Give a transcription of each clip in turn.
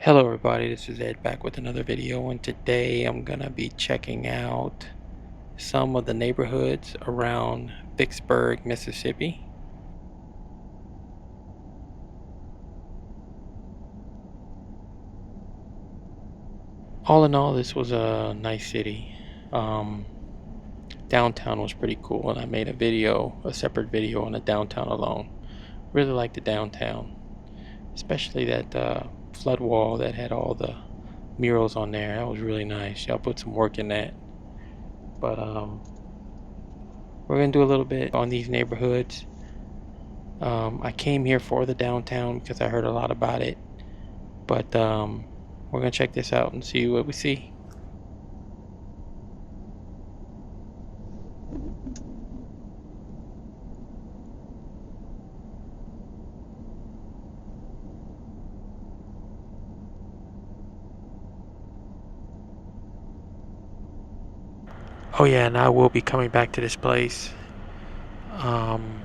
Hello everybody, this is Ed back with another video, and today I'm gonna be checking out some of the neighborhoods around Vicksburg, Mississippi. All in all, this was a nice city. Downtown was pretty cool, and I made a separate video on the downtown alone. Really liked the downtown, especially that flood wall that had all the murals on there. That was really nice. Y'all put some work in that. But we're gonna do a little bit on these neighborhoods. I came here for the downtown because I heard a lot about it, but we're gonna check this out and see what we see. Oh yeah, and I will be coming back to this place. Um,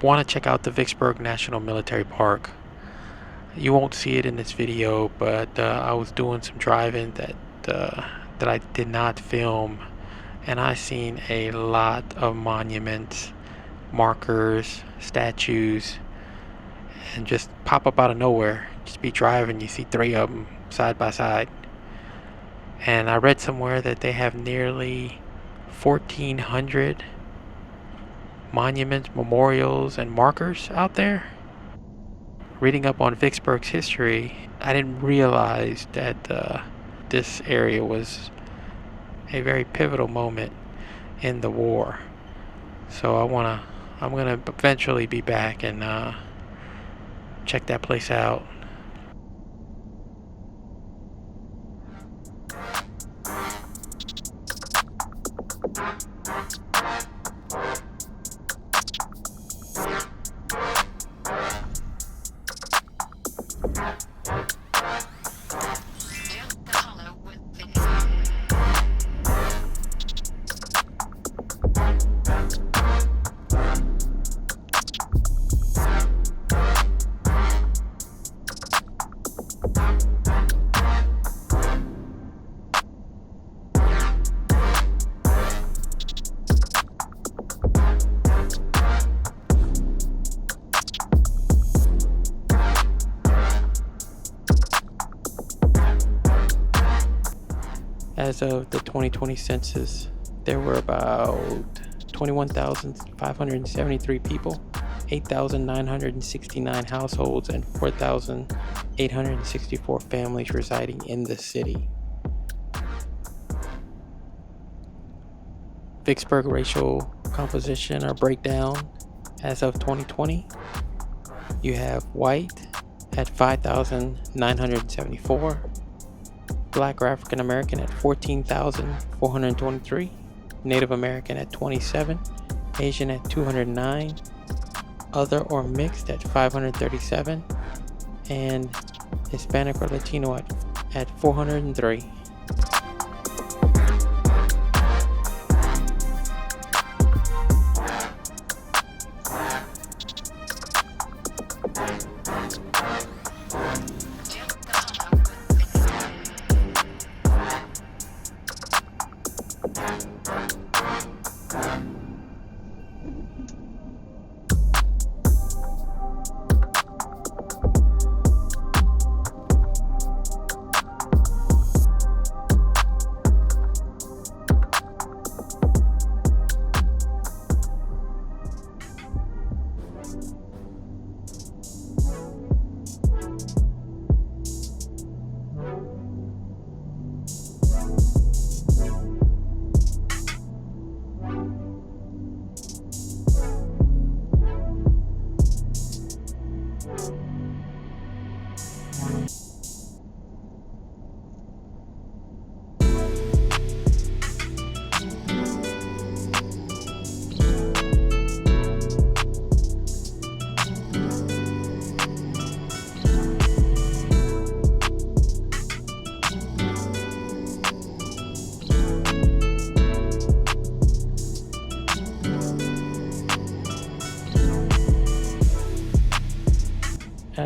Want to check out the Vicksburg National Military Park. You won't see it in this video, but I was doing some driving that I did not film, and I seen a lot of monuments, markers, statues, and just pop up out of nowhere. Just be driving, you see three of them side by side. And I read somewhere that they have nearly 1,400 monuments, memorials, and markers out there. Reading up on Vicksburg's history, I didn't realize that this area was a very pivotal moment in the war. So I'm gonna eventually be back and check that place out. As of the 2020 census, there were about 21,573 people, 8,969 households, and 4,864 families residing in the city. Vicksburg racial composition or breakdown as of 2020, you have white at 5,974, Black or African American at 14,423, Native American at 27, Asian at 209, other or mixed at 537, and Hispanic or Latino at 403.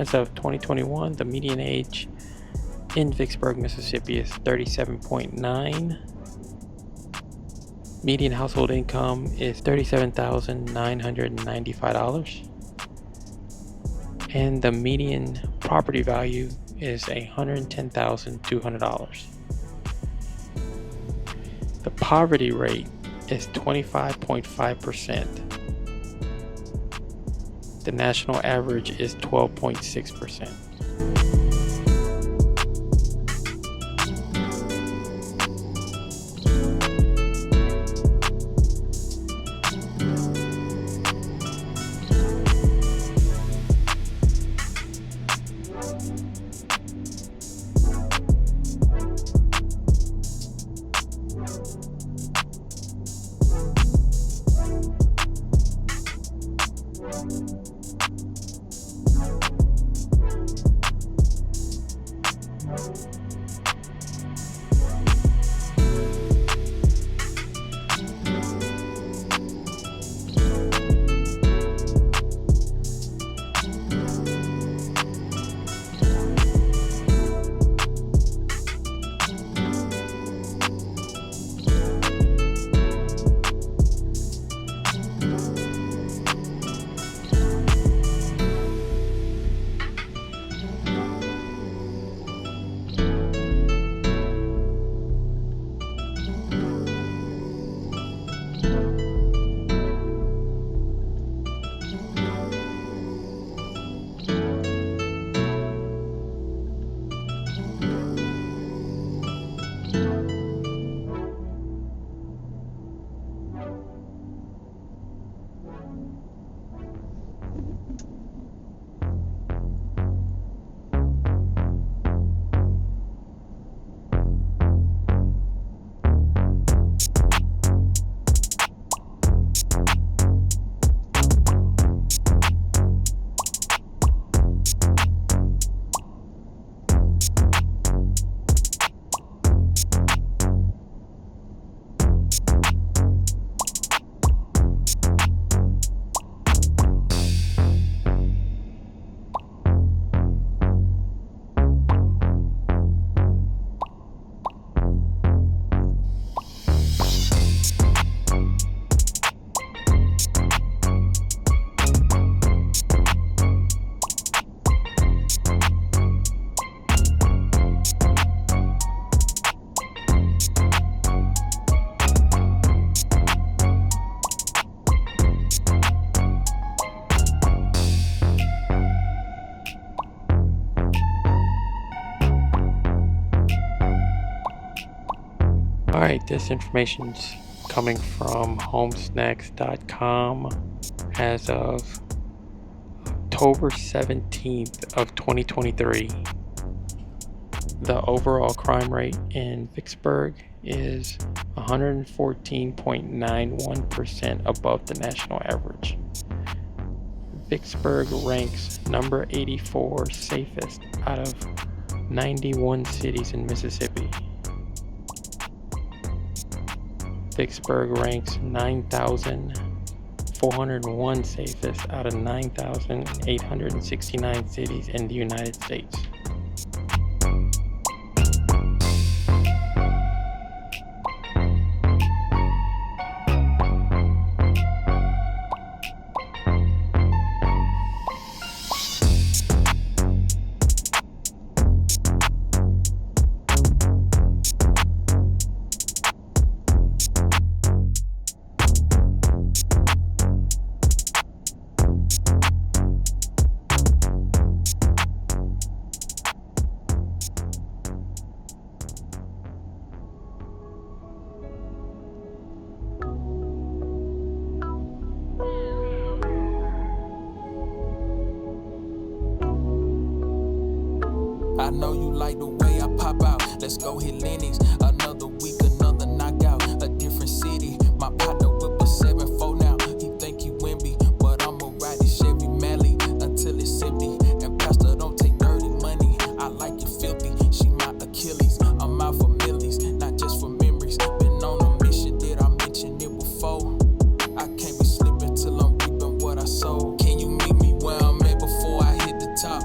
as of 2021, the median age in Vicksburg, Mississippi is 37.9. Median household income is $37,995. And the median property value is $110,200. The poverty rate is 25.5%. The national average is 12.6%. Alright, this information's coming from homesnacks.com as of October 17th of 2023. The overall crime rate in Vicksburg is 114.91% above the national average. Vicksburg ranks number 84 safest out of 91 cities in Mississippi. Vicksburg ranks 9,401 safest out of 9,869 cities in the United States. I know you like the way I pop out. Let's go hit Lennox. Another week, another knockout. A different city. My partner whip a 7-4 now. He think he Wimby, but I'ma ride this Chevy Mally until it's empty. And Pastor don't take dirty money. I like it filthy. She my Achilles. I'm out for millies, not just for memories. Been on a mission. Did I mention it before? I can't be slipping till I'm reaping what I sow. Can you meet me where I'm at before I hit the top?